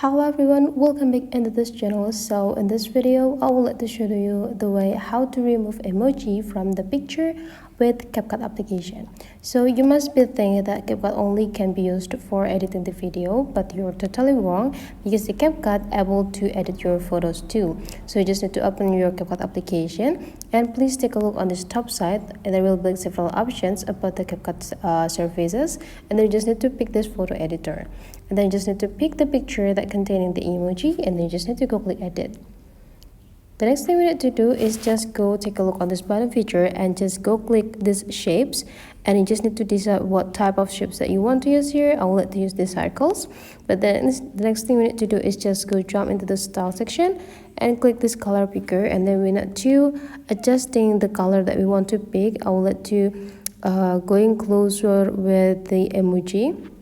Hello everyone, welcome back into this channel. So in this video I would like to show you the way how to remove emoji from the picture with CapCut application. So you must be thinking that CapCut only can be used for editing the video, but you're totally wrong because the CapCut able to edit your photos too. So you just need to open your CapCut application and please take a look on this top side, and there will be several options about the CapCut services, and then you just need to pick this photo editor. And then you just need to pick the picture that containing the emoji, and then you just need to go click edit. The next thing we need to do is just go take a look on this button feature and just go click these shapes, and you just need to decide what type of shapes that you want to use here. I will let you use these circles, but then the next thing we need to do is just go jump into the style section and click this color picker, and then we need to adjusting the color that we want to pick. I will let you going closer with the emoji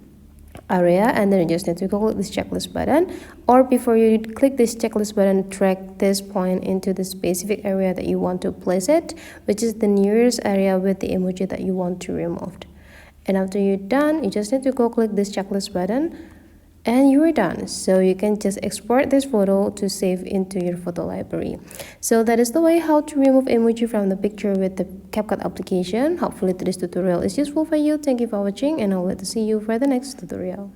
area, and then you just need to go click this checklist button, or before you click this checklist button, drag this point into the specific area that you want to place it, which is the nearest area with the emoji that you want to remove. And after you're done, you just need to go click this checklist button and you're done. So you can just export this photo to save into your photo library. So that is the way how to remove emoji from the picture with the CapCut application. Hopefully today's tutorial is useful for you. Thank you for watching, and I'll let to see you for the next tutorial.